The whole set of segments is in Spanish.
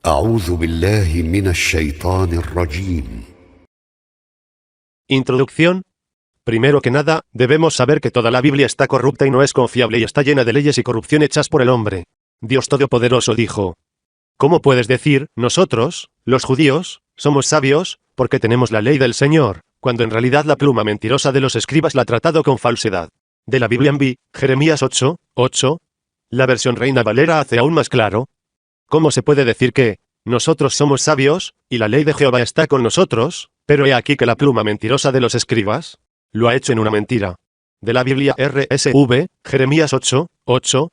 أعوذ بالله من الشيطان الرجيم. Introducción. Primero que nada, debemos saber que toda la Biblia está corrupta y no es confiable y está llena de leyes y corrupción hechas por el hombre. Dios Todopoderoso dijo: ¿Cómo puedes decir, nosotros, los judíos, somos sabios, porque tenemos la ley del Señor, cuando en realidad la pluma mentirosa de los escribas la ha tratado con falsedad? De la Biblia en Jeremías 8:8. La versión Reina Valera hace aún más claro. ¿Cómo se puede decir que nosotros somos sabios, y la ley de Jehová está con nosotros, pero he aquí que la pluma mentirosa de los escribas lo ha hecho en una mentira? De la Biblia RSV, Jeremías 8:8.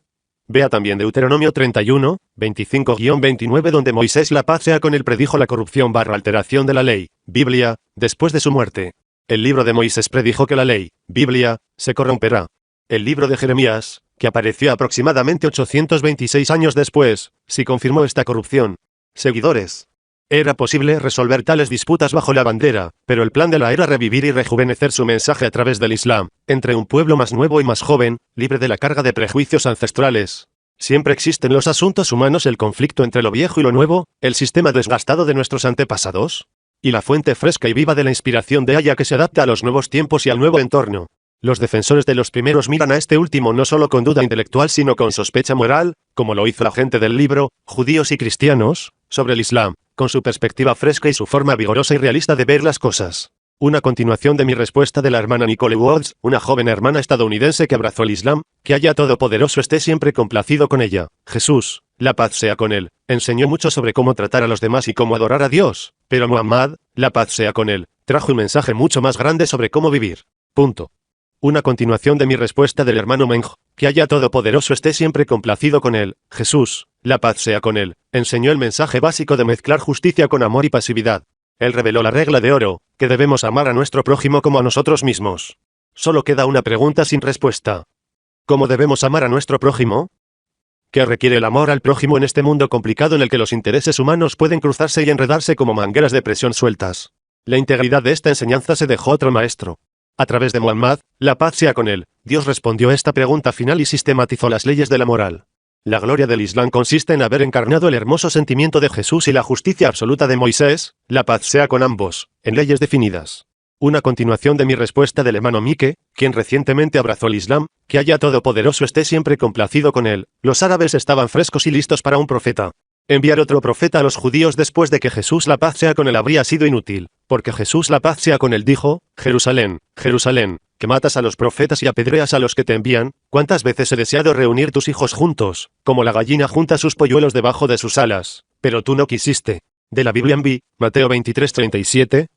Vea también Deuteronomio 31, 25-29, donde Moisés, la paz sea con él, predijo la corrupción / alteración de la ley, Biblia, después de su muerte. El libro de Moisés predijo que la ley, Biblia, se corromperá. El libro de Jeremías, que apareció aproximadamente 826 años después, sí confirmó esta corrupción. Seguidores. Era posible resolver tales disputas bajo la bandera, pero el plan de la era revivir y rejuvenecer su mensaje a través del Islam, entre un pueblo más nuevo y más joven, libre de la carga de prejuicios ancestrales. Siempre existe en los asuntos humanos el conflicto entre lo viejo y lo nuevo, el sistema desgastado de nuestros antepasados, y la fuente fresca y viva de la inspiración de Aya que se adapta a los nuevos tiempos y al nuevo entorno. Los defensores de los primeros miran a este último no solo con duda intelectual sino con sospecha moral, como lo hizo la gente del libro, judíos y cristianos, sobre el Islam, con su perspectiva fresca y su forma vigorosa y realista de ver las cosas. Una continuación de mi respuesta de la hermana Nicole Woods, una joven hermana estadounidense que abrazó el Islam, que Aya Todopoderoso esté siempre complacido con ella. Jesús, la paz sea con él, enseñó mucho sobre cómo tratar a los demás y cómo adorar a Dios, pero Muhammad, la paz sea con él, trajo un mensaje mucho más grande sobre cómo vivir. Punto. Una continuación de mi respuesta del hermano Meng, que Aya Todopoderoso esté siempre complacido con él. Jesús, la paz sea con él, enseñó el mensaje básico de mezclar justicia con amor y pasividad. Él reveló la regla de oro, que debemos amar a nuestro prójimo como a nosotros mismos. Solo queda una pregunta sin respuesta. ¿Cómo debemos amar a nuestro prójimo? ¿Qué requiere el amor al prójimo en este mundo complicado en el que los intereses humanos pueden cruzarse y enredarse como mangueras de presión sueltas? La integridad de esta enseñanza se dejó a otro maestro. A través de Muhammad, la paz sea con él, Dios respondió a esta pregunta final y sistematizó las leyes de la moral. La gloria del Islam consiste en haber encarnado el hermoso sentimiento de Jesús y la justicia absoluta de Moisés, la paz sea con ambos, en leyes definidas. Una continuación de mi respuesta del hermano Mike, quien recientemente abrazó el Islam, que Aya Todopoderoso esté siempre complacido con él. Los árabes estaban frescos y listos para un profeta. Enviar otro profeta a los judíos después de que Jesús la paz sea con él habría sido inútil, porque Jesús la paz sea con él dijo: Jerusalén, Jerusalén, que matas a los profetas y apedreas a los que te envían, ¿cuántas veces he deseado reunir tus hijos juntos, como la gallina junta sus polluelos debajo de sus alas, pero tú no quisiste? De la Biblia en Mateo 23:37.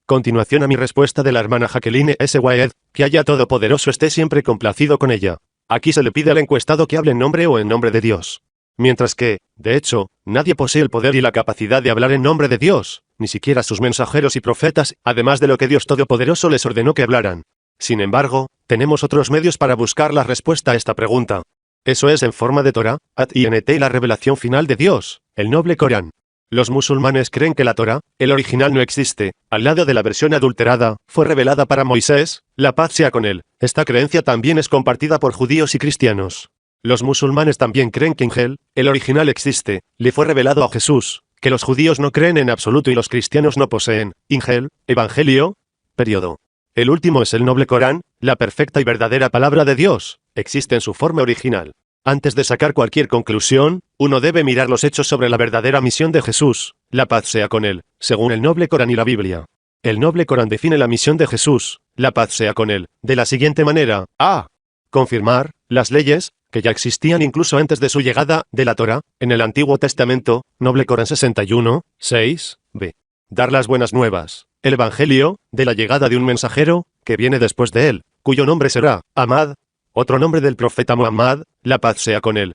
Continuación a mi respuesta de la hermana Jacqueline S. Wyatt, que Aya Todopoderoso esté siempre complacido con ella. Aquí se le pide al encuestado que hable en nombre o en nombre de Dios. Mientras que, de hecho, nadie posee el poder y la capacidad de hablar en nombre de Dios, ni siquiera sus mensajeros y profetas, además de lo que Dios Todopoderoso les ordenó que hablaran. Sin embargo, tenemos otros medios para buscar la respuesta a esta pregunta. Eso es en forma de Torah, At-Int y la revelación final de Dios, el noble Corán. Los musulmanes creen que la Torah, el original, no existe, al lado de la versión adulterada, fue revelada para Moisés, la paz sea con él. Esta creencia también es compartida por judíos y cristianos. Los musulmanes también creen que Injil, el original, existe, le fue revelado a Jesús, que los judíos no creen en absoluto y los cristianos no poseen. Injil, Evangelio, periodo. El último es el noble Corán, la perfecta y verdadera palabra de Dios, existe en su forma original. Antes de sacar cualquier conclusión, uno debe mirar los hechos sobre la verdadera misión de Jesús, la paz sea con él, según el noble Corán y la Biblia. El noble Corán define la misión de Jesús, la paz sea con él, de la siguiente manera: a. Confirmar las leyes, que ya existían incluso antes de su llegada, de la Torá, en el Antiguo Testamento, noble Corán 61:6, b. Dar las buenas nuevas, el Evangelio, de la llegada de un mensajero, que viene después de él, cuyo nombre será Ahmad, otro nombre del profeta Muhammad, la paz sea con él.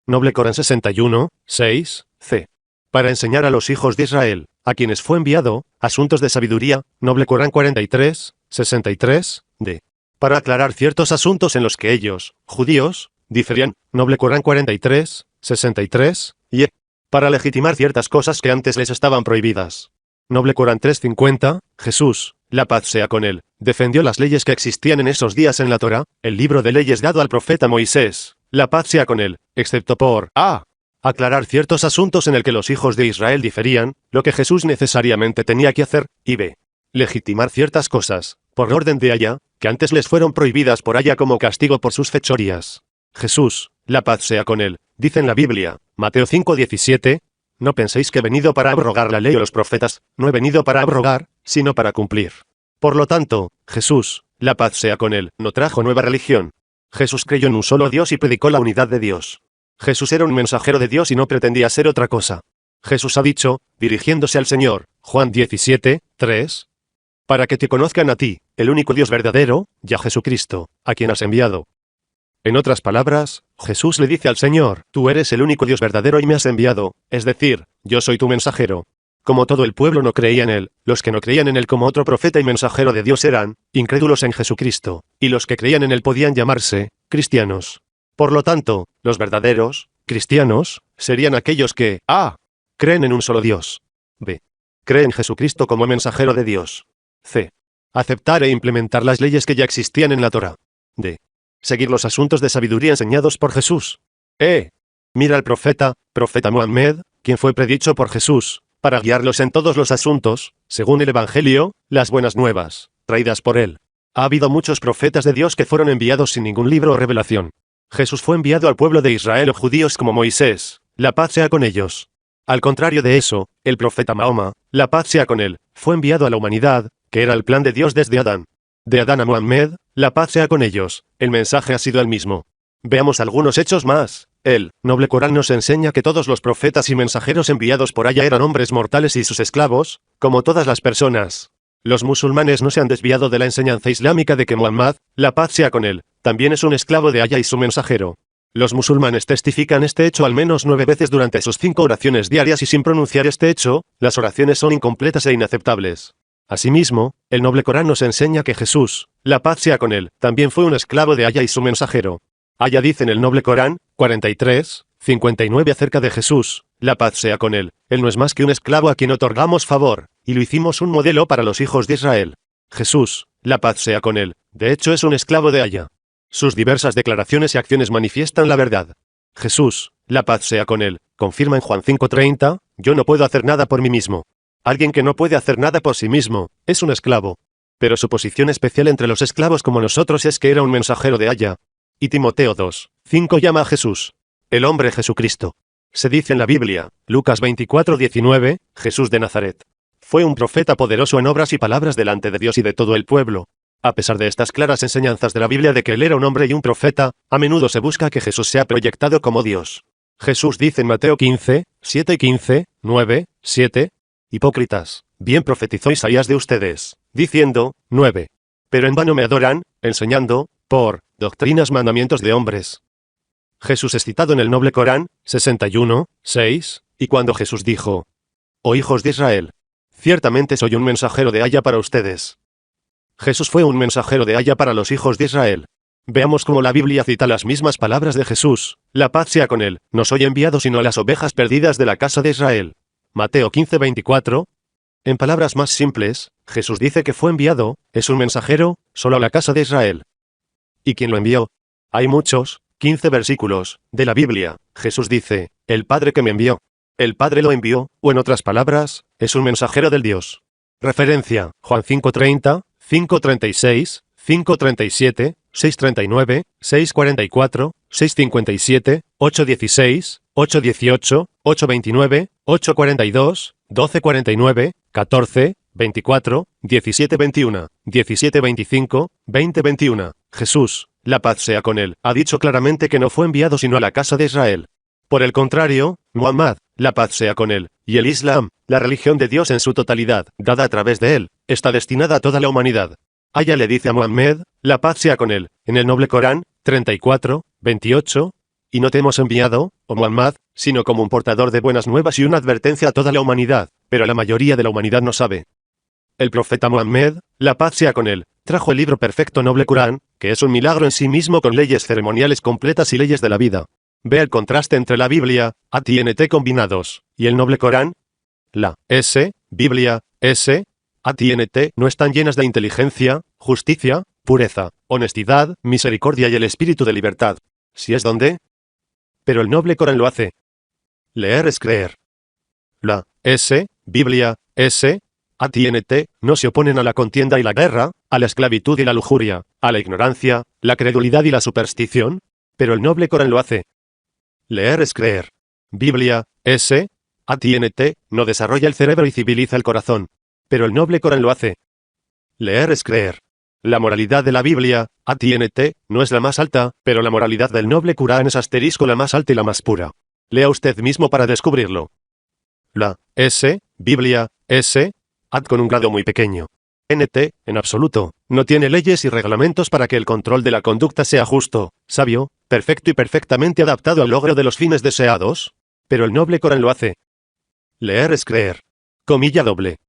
Noble Corán 61:6, c. Para enseñar a los hijos de Israel, a quienes fue enviado, asuntos de sabiduría, noble Corán 43:63, d. Para aclarar ciertos asuntos en los que ellos, judíos, diferían, noble Corán 43:63, y para legitimar ciertas cosas que antes les estaban prohibidas. Noble Corán 3:50, Jesús, la paz sea con él, defendió las leyes que existían en esos días en la Torá, el libro de leyes dado al profeta Moisés, la paz sea con él, excepto por a. aclarar ciertos asuntos en el que los hijos de Israel diferían, lo que Jesús necesariamente tenía que hacer, y b. legitimar ciertas cosas, por orden de Aya, que antes les fueron prohibidas por Aya como castigo por sus fechorías. Jesús, la paz sea con él, dice en la Biblia, Mateo 5:17, no penséis que he venido para abrogar la ley o los profetas, no he venido para abrogar, sino para cumplir. Por lo tanto, Jesús, la paz sea con él, no trajo nueva religión. Jesús creyó en un solo Dios y predicó la unidad de Dios. Jesús era un mensajero de Dios y no pretendía ser otra cosa. Jesús ha dicho, dirigiéndose al Señor, Juan 17:3, para que te conozcan a ti, el único Dios verdadero, y a Jesucristo, a quien has enviado. En otras palabras, Jesús le dice al Señor, tú eres el único Dios verdadero y me has enviado, es decir, yo soy tu mensajero. Como todo el pueblo no creía en él, los que no creían en él como otro profeta y mensajero de Dios eran incrédulos en Jesucristo, y los que creían en él podían llamarse cristianos. Por lo tanto, los verdaderos cristianos serían aquellos que a. creen en un solo Dios, b. creen en Jesucristo como mensajero de Dios, c. aceptar e implementar las leyes que ya existían en la Torá, d. seguir los asuntos de sabiduría enseñados por Jesús, e. mira al profeta Mohammed, quien fue predicho por Jesús, para guiarlos en todos los asuntos, según el Evangelio, las buenas nuevas, traídas por él. Ha habido muchos profetas de Dios que fueron enviados sin ningún libro o revelación. Jesús fue enviado al pueblo de Israel o judíos como Moisés, la paz sea con ellos. Al contrario de eso, el profeta Mahoma, la paz sea con él, fue enviado a la humanidad, que era el plan de Dios desde Adán. De Adán a Mohammed, la paz sea con ellos, el mensaje ha sido el mismo. Veamos algunos hechos más. El noble Corán nos enseña que todos los profetas y mensajeros enviados por allá eran hombres mortales y sus esclavos, como todas las personas. Los musulmanes no se han desviado de la enseñanza islámica de que Muhammad, la paz sea con él, también es un esclavo de Allah y su mensajero. Los musulmanes testifican este hecho al menos 9 veces durante sus 5 oraciones diarias y sin pronunciar este hecho, las oraciones son incompletas e inaceptables. Asimismo, el noble Corán nos enseña que Jesús, la paz sea con él, también fue un esclavo de Allah y su mensajero. Allah dice en el noble Corán, 43:59 acerca de Jesús, la paz sea con él, él no es más que un esclavo a quien otorgamos favor, y lo hicimos un modelo para los hijos de Israel. Jesús, la paz sea con él, de hecho es un esclavo de Allah. Sus diversas declaraciones y acciones manifiestan la verdad. Jesús, la paz sea con él, confirma en Juan 5:30, yo no puedo hacer nada por mí mismo. Alguien que no puede hacer nada por sí mismo, es un esclavo. Pero su posición especial entre los esclavos como nosotros es que era un mensajero de Allah. Y Timoteo 2:5 llama a Jesús el hombre Jesucristo. Se dice en la Biblia, Lucas 24:19, Jesús de Nazaret fue un profeta poderoso en obras y palabras delante de Dios y de todo el pueblo. A pesar de estas claras enseñanzas de la Biblia de que él era un hombre y un profeta, a menudo se busca que Jesús sea proyectado como Dios. Jesús dice en Mateo 15:7 y 15:9-7, hipócritas, bien profetizó Isaías de ustedes, diciendo, 9. Pero en vano me adoran, enseñando, por doctrinas mandamientos de hombres. Jesús es citado en el noble Corán, 61:6, y cuando Jesús dijo, oh hijos de Israel, ciertamente soy un mensajero de Allah para ustedes. Jesús fue un mensajero de Allah para los hijos de Israel. Veamos cómo la Biblia cita las mismas palabras de Jesús, la paz sea con él, no soy enviado sino a las ovejas perdidas de la casa de Israel. Mateo 15:24. En palabras más simples, Jesús dice que fue enviado, es un mensajero, solo a la casa de Israel. ¿Y quién lo envió? Hay muchos, 15 versículos, de la Biblia. Jesús dice, el Padre que me envió. El Padre lo envió, o en otras palabras, es un mensajero del Dios. Referencia, Juan 5:30, 5:36, 5:37, 6:39, 6:44, 6:57, 8:16, 8:18, 8:29, 8:42, 12:49, 14, 24, 17:21, 17:25, 20:21. Jesús, la paz sea con él, ha dicho claramente que no fue enviado sino a la casa de Israel. Por el contrario, Muhammad, la paz sea con él, y el Islam, la religión de Dios en su totalidad, dada a través de él, está destinada a toda la humanidad. Allah le dice a Muhammad, la paz sea con él, en el noble Corán, 34:28, y no te hemos enviado, oh Muhammad, sino como un portador de buenas nuevas y una advertencia a toda la humanidad, pero la mayoría de la humanidad no sabe. El profeta Muhammad, la paz sea con él, trajo el libro perfecto noble Corán, que es un milagro en sí mismo con leyes ceremoniales completas y leyes de la vida. Ve el contraste entre la Biblia, AT&T combinados, y el noble Corán. La Biblia, AT&T no están llenas de inteligencia, justicia, pureza, honestidad, misericordia y el espíritu de libertad. ¿Si es donde? Pero el noble Corán lo hace. Leer es creer. La S, Biblia, S, AT&T, no se oponen a la contienda y la guerra, a la esclavitud y la lujuria, a la ignorancia, la credulidad y la superstición, pero el noble Corán lo hace. Leer es creer. Biblia, S, AT&T, no desarrolla el cerebro y civiliza el corazón, pero el noble Corán lo hace. Leer es creer. La moralidad de la Biblia, AT&T, no es la más alta, pero la moralidad del noble Corán es asterisco la más alta y la más pura. Lea usted mismo para descubrirlo. La S, Biblia, S, AT con un grado muy pequeño. NT, en absoluto, no tiene leyes y reglamentos para que el control de la conducta sea justo, sabio, perfecto y perfectamente adaptado al logro de los fines deseados, pero el noble Corán lo hace. Leer es creer. Comilla doble.